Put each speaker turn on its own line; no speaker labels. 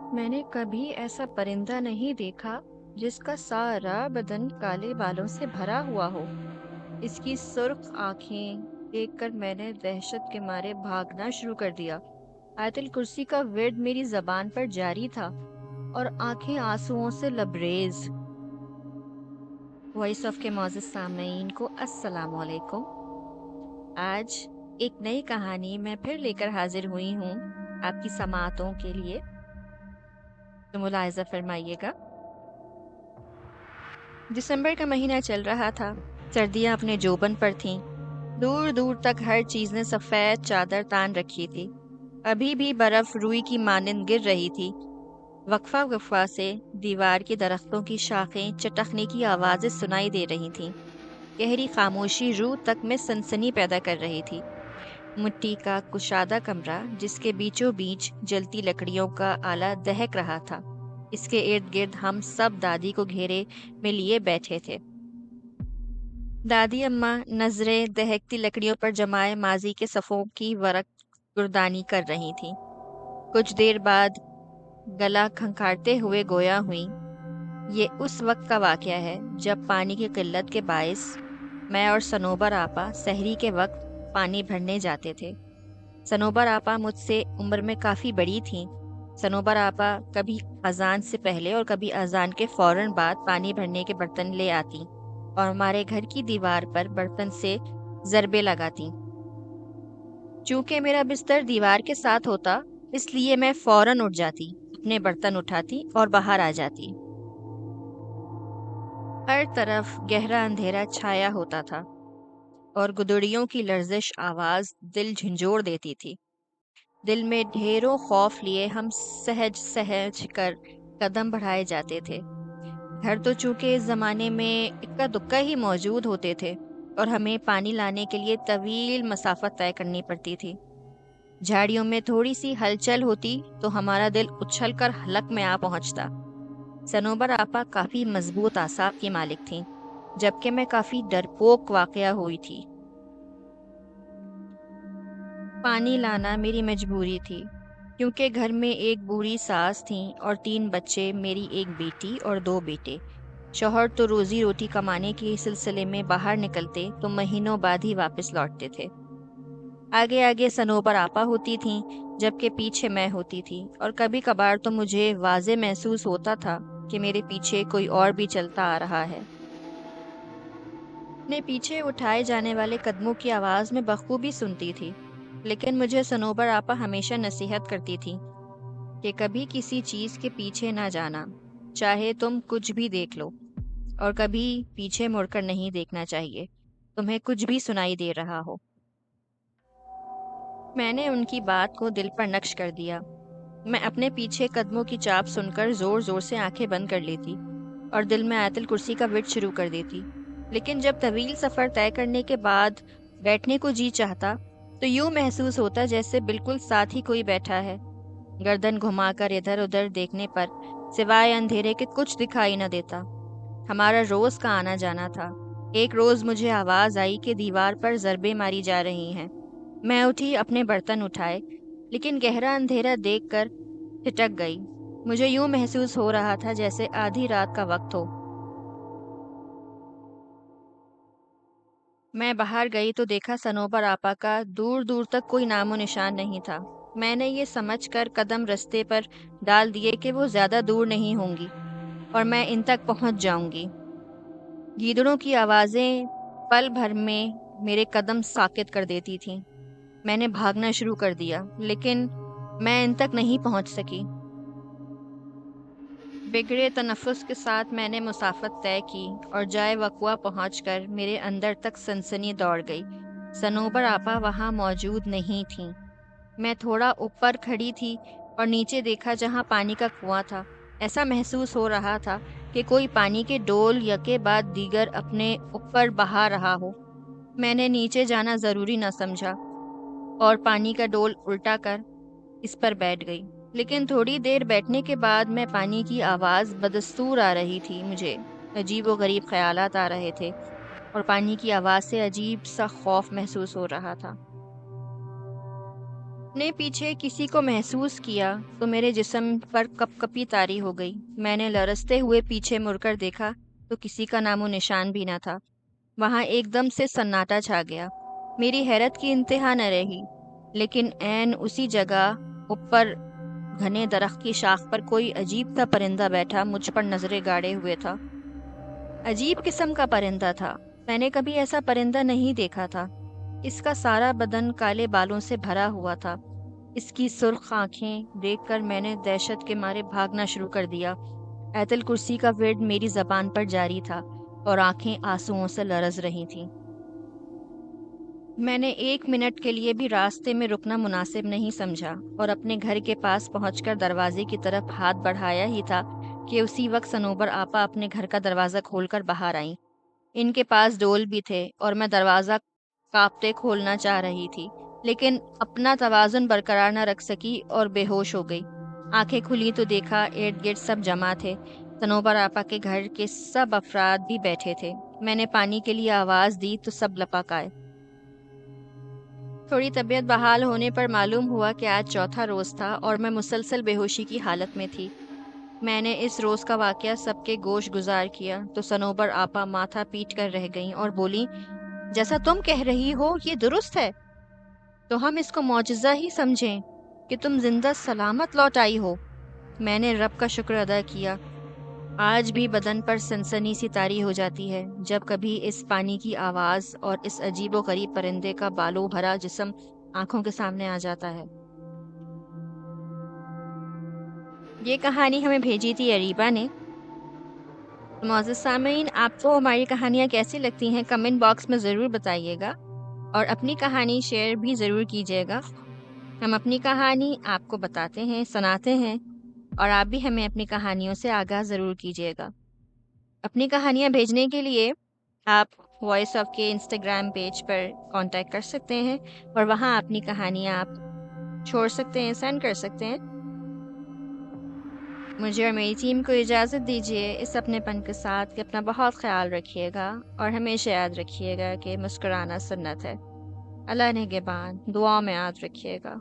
میں نے کبھی ایسا پرندہ نہیں دیکھا جس کا سارا بدن کالے بالوں سے بھرا ہوا ہو۔ اس کی سرخ آنکھیں دیکھ کر میں نے دہشت کے مارے بھاگنا شروع کر دیا۔ آیت الکرسی کا ورد میری زبان پر جاری تھا اور آنکھیں آنسوؤں سے لبریز۔ وائس آف کے معزز سامعین کو السلام علیکم۔ آج ایک نئی کہانی میں پھر لے کر حاضر ہوئی ہوں آپ کی سماعتوں کے لیے، تو ملاحظہ فرمائیے گا۔ دسمبر کا مہینہ چل رہا تھا، سردیاں اپنے جوبن پر تھیں، دور دور تک ہر چیز نے سفید چادر تان رکھی تھی۔ ابھی بھی برف روئی کی مانند گر رہی تھی۔ وقفہ وقفہ سے دیوار کے درختوں کی شاخیں چٹکنے کی آوازیں سنائی دے رہی تھیں۔ گہری خاموشی روح تک میں سنسنی پیدا کر رہی تھی۔ مٹی کا کشادہ کمرہ جس کے بیچوں بیچ جلتی لکڑیوں کا آلہ دہک رہا تھا، اس کے ارد گرد ہم سب دادی کو گھیرے میں لیے بیٹھے تھے۔ دادی اماں نظریں دہکتی لکڑیوں پر جمائے ماضی کے صفوں کی ورق گردانی کر رہی تھیں۔ کچھ دیر بعد گلا کھنکھارتے ہوئے گویا ہوئیں، یہ اس وقت کا واقعہ ہے جب پانی کی قلت کے باعث میں اور صنوبر آپا سحری کے وقت پانی بھرنے جاتے تھے۔ صنوبر آپا مجھ سے عمر میں کافی بڑی تھیں۔ صنوبر آپا کبھی اذان سے پہلے اور کبھی اذان کے فوراً بعد پانی بھرنے کے برتن لے آتی اور ہمارے گھر کی دیوار پر برتن سے ضربے لگاتی۔ چونکہ میرا بستر دیوار کے ساتھ ہوتا، اس لیے میں فوراً اٹھ جاتی، اپنے برتن اٹھاتی اور باہر آ جاتی۔ ہر طرف گہرا اندھیرا چھایا ہوتا تھا اور گدڑیوں کی لرزش آواز دل جھنجھوڑ دیتی تھی۔ دل میں ڈھیروں خوف لیے ہم سہج سہج کر قدم بڑھائے جاتے تھے۔ گھر تو چونکہ اس زمانے میں اکا دکا ہی موجود ہوتے تھے اور ہمیں پانی لانے کے لیے طویل مسافت طے کرنی پڑتی تھی۔ جھاڑیوں میں تھوڑی سی ہلچل ہوتی تو ہمارا دل اچھل کر حلق میں آ پہنچتا۔ صنوبر آپا کافی مضبوط اعصاب کی مالک تھیں، جبکہ میں کافی ڈرپوک واقعہ ہوئی تھی۔ پانی لانا میری مجبوری تھی، کیونکہ گھر میں ایک بوڑھی ساس تھیں اور 3 بچے، میری ایک بیٹی اور 2 بیٹے۔ شوہر تو روزی روٹی کمانے کے سلسلے میں باہر نکلتے تو مہینوں بعد ہی واپس لوٹتے تھے۔ آگے آگے صنوبر آپا ہوتی تھیں، جبکہ پیچھے میں ہوتی تھی، اور کبھی کبھار تو مجھے واضح محسوس ہوتا تھا کہ میرے پیچھے کوئی اور بھی چلتا آ رہا ہے۔ اپنے پیچھے اٹھائے جانے والے قدموں کی آواز میں بخوبی سنتی تھی، لیکن مجھے صنوبر آپا ہمیشہ نصیحت کرتی تھی کہ کبھی کسی چیز کے پیچھے نہ جانا، چاہے تم کچھ بھی دیکھ لو، اور کبھی پیچھے مڑ کر نہیں دیکھنا چاہیے، تمہیں کچھ بھی سنائی دے رہا ہو۔ میں نے ان کی بات کو دل پر نقش کر دیا۔ میں اپنے پیچھے قدموں کی چاپ سن کر زور زور سے آنکھیں بند کر لیتی اور دل میں آیت الکرسی کا ورد شروع کر دیتی، لیکن جب طویل سفر طے کرنے کے بعد بیٹھنے کو جی چاہتا تو یوں محسوس ہوتا جیسے بالکل ساتھ ہی کوئی بیٹھا ہے۔ گردن گھما کر ادھر ادھر دیکھنے پر سوائے اندھیرے کے کچھ دکھائی نہ دیتا۔ ہمارا روز کا آنا جانا تھا۔ ایک روز مجھے آواز آئی کہ دیوار پر ضربیں ماری جا رہی ہیں۔ میں اٹھی، اپنے برتن اٹھائے، لیکن گہرا اندھیرا دیکھ کر ٹھٹک گئی۔ مجھے یوں محسوس ہو رہا تھا جیسے آدھی رات کا وقت ہو۔ میں باہر گئی تو دیکھا صنوبر آپا کا دور دور تک کوئی نام و نشان نہیں تھا۔ میں نے یہ سمجھ کر قدم رستے پر ڈال دیے کہ وہ زیادہ دور نہیں ہوں گی اور میں ان تک پہنچ جاؤں گی۔ گیدڑوں کی آوازیں پل بھر میں میرے قدم ساکت کر دیتی تھیں۔ میں نے بھاگنا شروع کر دیا، لیکن میں ان تک نہیں پہنچ سکی۔ بگڑے تنفس کے ساتھ میں نے مسافت طے کی اور جائے وقوع پہنچ کر میرے اندر تک سنسنی دوڑ گئی۔ صنوبر آپا وہاں موجود نہیں تھیں۔ میں تھوڑا اوپر کھڑی تھی اور نیچے دیکھا جہاں پانی کا کنواں تھا۔ ایسا محسوس ہو رہا تھا کہ کوئی پانی کے ڈول یکے بعد دیگر اپنے اوپر بہا رہا ہو۔ میں نے نیچے جانا ضروری نہ سمجھا اور پانی کا ڈول الٹا کر اس پر بیٹھ گئی، لیکن تھوڑی دیر بیٹھنے کے بعد میں پانی کی آواز بدستور آ رہی تھی۔ مجھے عجیب و غریب خیالات آ رہے تھے اور پانی کی آواز سے عجیب سا خوف محسوس ہو رہا تھا۔ اپنے پیچھے کسی کو محسوس کیا تو میرے جسم پر کپ کپی طاری ہو گئی۔ میں نے لرزتے ہوئے پیچھے مڑ کر دیکھا تو کسی کا نام و نشان بھی نہ تھا۔ وہاں ایک دم سے سناٹا چھا گیا۔ میری حیرت کی انتہا نہ رہی، لیکن عین اسی جگہ اوپر گھنے درخت کی شاخ پر کوئی عجیب سا پرندہ بیٹھا مجھ پر نظریں گاڑے ہوئے تھا۔ عجیب قسم کا پرندہ تھا، میں نے کبھی ایسا پرندہ نہیں دیکھا تھا۔ اس کا سارا بدن کالے بالوں سے بھرا ہوا تھا۔ اس کی سرخ آنکھیں دیکھ کر میں نے دہشت کے مارے بھاگنا شروع کر دیا۔ آیت الکرسی کا ورد میری زبان پر جاری تھا اور آنکھیں آنسوؤں سے لرز رہی تھیں۔ میں نے 1 منٹ کے لیے بھی راستے میں رکنا مناسب نہیں سمجھا اور اپنے گھر کے پاس پہنچ کر دروازے کی طرف ہاتھ بڑھایا ہی تھا کہ اسی وقت صنوبر آپا اپنے گھر کا دروازہ کھول کر باہر آئیں۔ ان کے پاس ڈول بھی تھے اور میں دروازہ کانپتے کھولنا چاہ رہی تھی، لیکن اپنا توازن برقرار نہ رکھ سکی اور بے ہوش ہو گئی۔ آنکھیں کھلی تو دیکھا ارد گرد سب جمع تھے۔ صنوبر آپا کے گھر کے سب افراد بھی بیٹھے تھے۔ میں نے پانی کے لیے آواز دی تو سب لپک آئے۔ تھوڑی طبیعت بحال ہونے پر معلوم ہوا کہ آج چوتھا روز تھا اور میں مسلسل بے ہوشی کی حالت میں تھی۔ میں نے اس روز کا واقعہ سب کے گوش گزار کیا تو صنوبر آپا ماتھا پیٹ کر رہ گئیں اور بولی، جیسا تم کہہ رہی ہو یہ درست ہے، تو ہم اس کو معجزہ ہی سمجھیں کہ تم زندہ سلامت لوٹ آئی ہو۔ میں نے رب کا شکر ادا کیا۔ آج بھی بدن پر سنسنی سی طاری ہو جاتی ہے جب کبھی اس پانی کی آواز اور اس عجیب و غریب پرندے کا بالوں بھرا جسم آنکھوں کے سامنے آ جاتا ہے۔ یہ کہانی ہمیں بھیجی تھی اریبا نے۔ معزز سامعین، آپ کو ہماری کہانیاں کیسی لگتی ہیں کمنٹ باکس میں ضرور بتائیے گا اور اپنی کہانی شیئر بھی ضرور کیجیے گا۔ ہم اپنی کہانی آپ کو بتاتے ہیں، سناتے ہیں، اور آپ بھی ہمیں اپنی کہانیوں سے آگاہ ضرور کیجیے گا۔ اپنی کہانیاں بھیجنے کے لیے آپ وائس آف کے انسٹاگرام پیج پر کانٹیکٹ کر سکتے ہیں اور وہاں اپنی کہانیاں آپ چھوڑ سکتے ہیں، سینڈ کر سکتے ہیں۔ مجھے اور میری ٹیم کو اجازت دیجیے اس اپنے پن کے ساتھ کہ اپنا بہت خیال رکھیے گا اور ہمیشہ یاد رکھیے گا کہ مسکرانا سنت ہے۔ اللہ نگہبان، دعاؤں میں یاد رکھیے گا۔